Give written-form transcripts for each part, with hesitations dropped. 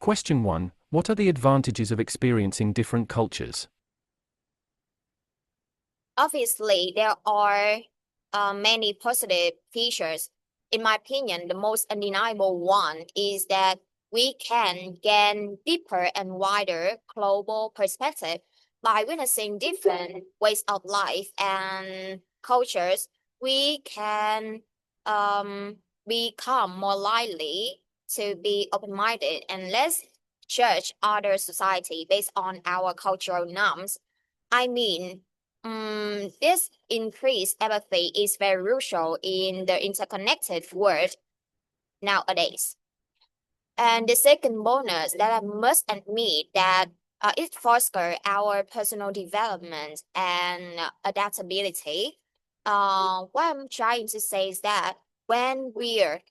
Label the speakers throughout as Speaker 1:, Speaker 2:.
Speaker 1: Question 1. What are the advantages of experiencing different cultures?
Speaker 2: Obviously, there are many positive features. In my opinion, the most undeniable one is that we can gain deeper and wider global perspective by witnessing different ways of life and cultures. We can um, become more likely to be open-minded and less judge other society based on our cultural norms. I mean, this increased empathy is very crucial in the interconnected world nowadays. And the second bonus that I must admit that it fosters our personal development and adaptability. What I'm trying to say is that when we're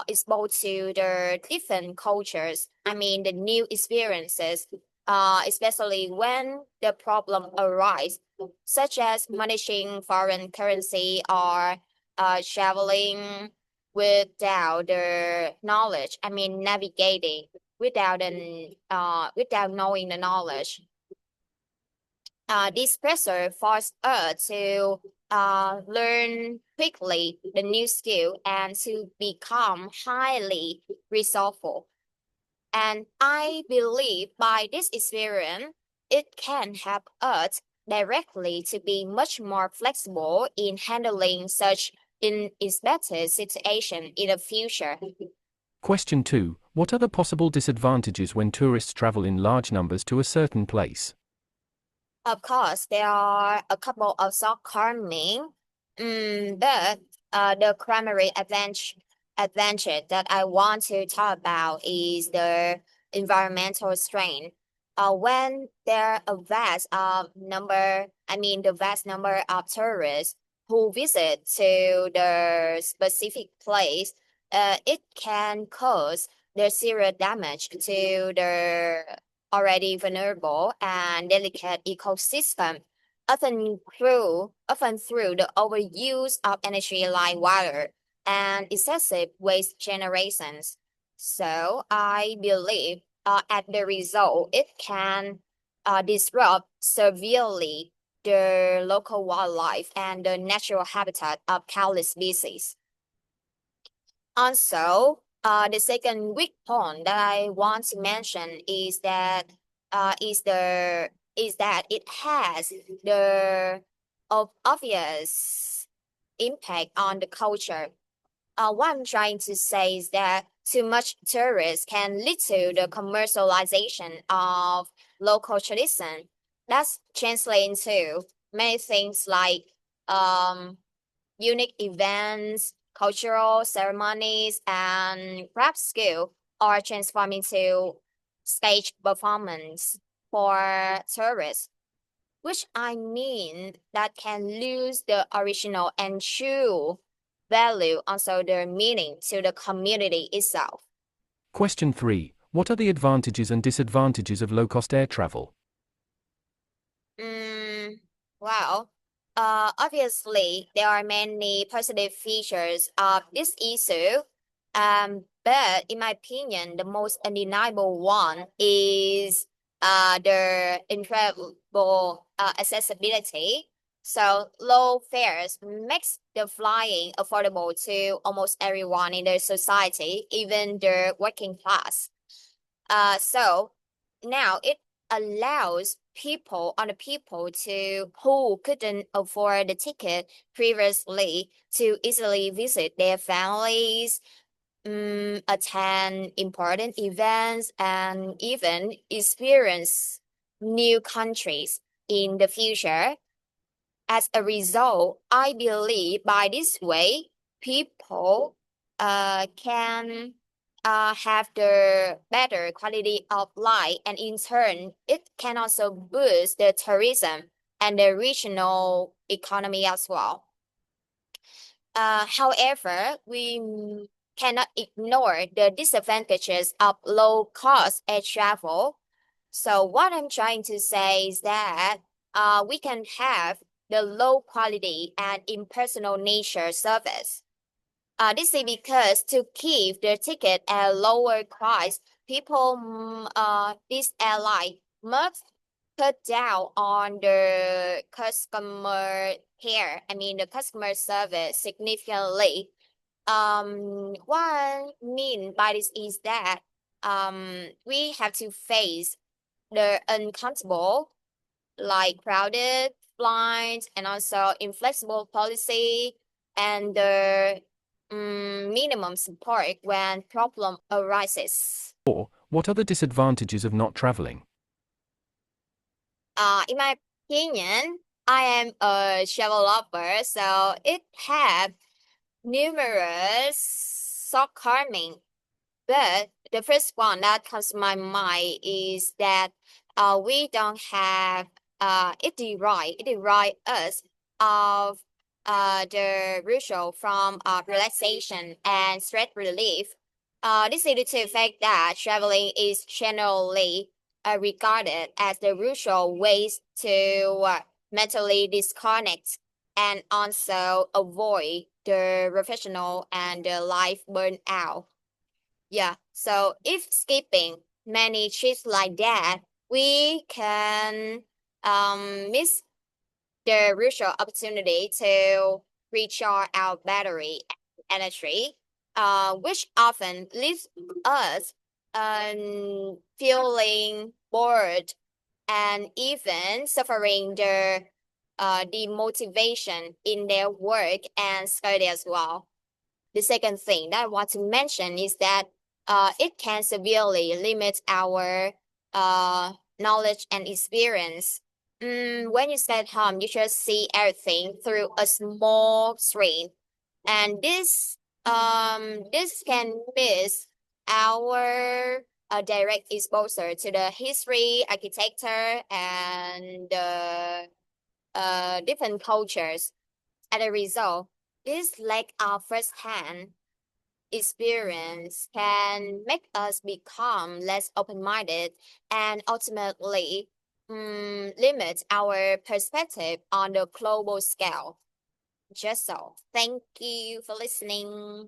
Speaker 2: exposed to the different cultures, I mean the new experiences, especially when the problem arises, such as managing foreign currency or traveling without the knowledge. I mean, navigating without knowing the knowledge. This pressure forced us to learn quickly the new skill and to become highly resourceful. And I believe by this experience, it can help us directly to be much more flexible in handling such unexpected situation in the future.
Speaker 1: Question 2. What are the possible disadvantages when tourists travel in large numbers to a certain place?
Speaker 2: Of course, there are a couple of shortcomings, but the primary advantage that I want to talk about is the environmental strain. When there are the vast number of tourists who visit to the specific place, it can cause the serious damage to the already vulnerable and delicate ecosystem, often through the overuse of energy like water and excessive waste generations. So I believe at the result, it can disrupt severely the local wildlife and the natural habitat of countless species. Also, the second weak point that I want to mention is that it has the obvious impact on the culture. What I'm trying to say is that too much tourists can lead to the commercialization of local tradition. That's translating to many things like um, unique events, cultural ceremonies, and craft skill are transformed into stage performance for tourists, which I mean that can lose the original and true value, also the meaning to the community itself.
Speaker 1: Question 3. What are the advantages and disadvantages of low-cost air travel?
Speaker 2: Mm, well, obviously, there are many positive features of this issue, but in my opinion, the most undeniable one is the incredible accessibility. So low fares makes the flying affordable to almost everyone in the society, even the working class. So now it allows people to who couldn't afford the ticket previously to easily visit their families, attend important events, and even experience new countries in the future. As a result, I believe by this way, people can have the better quality of life, and in turn, it can also boost the tourism and the regional economy as well. However, we cannot ignore the disadvantages of low cost air travel. So, what I'm trying to say is that we can have the low quality and impersonal nature service. This is because to keep the ticket at a lower price, people, this airline must cut down on the customer care. I mean, the customer service significantly. What I mean by this is that we have to face the uncomfortable, like crowded flights and also inflexible policy and the minimum support when problem arises.
Speaker 1: Or, what are the disadvantages of not traveling?
Speaker 2: In my opinion, I am a travel lover, so it have numerous shortcomings. But the first one that comes to my mind is that we don't have it derive us of the ritual from relaxation and stress relief. This is due to the fact that traveling is generally regarded as the usual ways to mentally disconnect and also avoid the professional and the life burnout. Yeah, so if skipping many trips like that, we can miss the crucial opportunity to recharge our battery and energy, which often leaves us feeling bored and even suffering the demotivation in their work and study as well. The second thing that I want to mention is that it can severely limit our knowledge and experience. When you stay at home, you just see everything through a small screen, and this can miss our direct exposure to the history, architecture, and different cultures. As a result, this lack of first-hand experience can make us become less open-minded and ultimately limit our perspective on the global scale. Just so. Thank you for listening.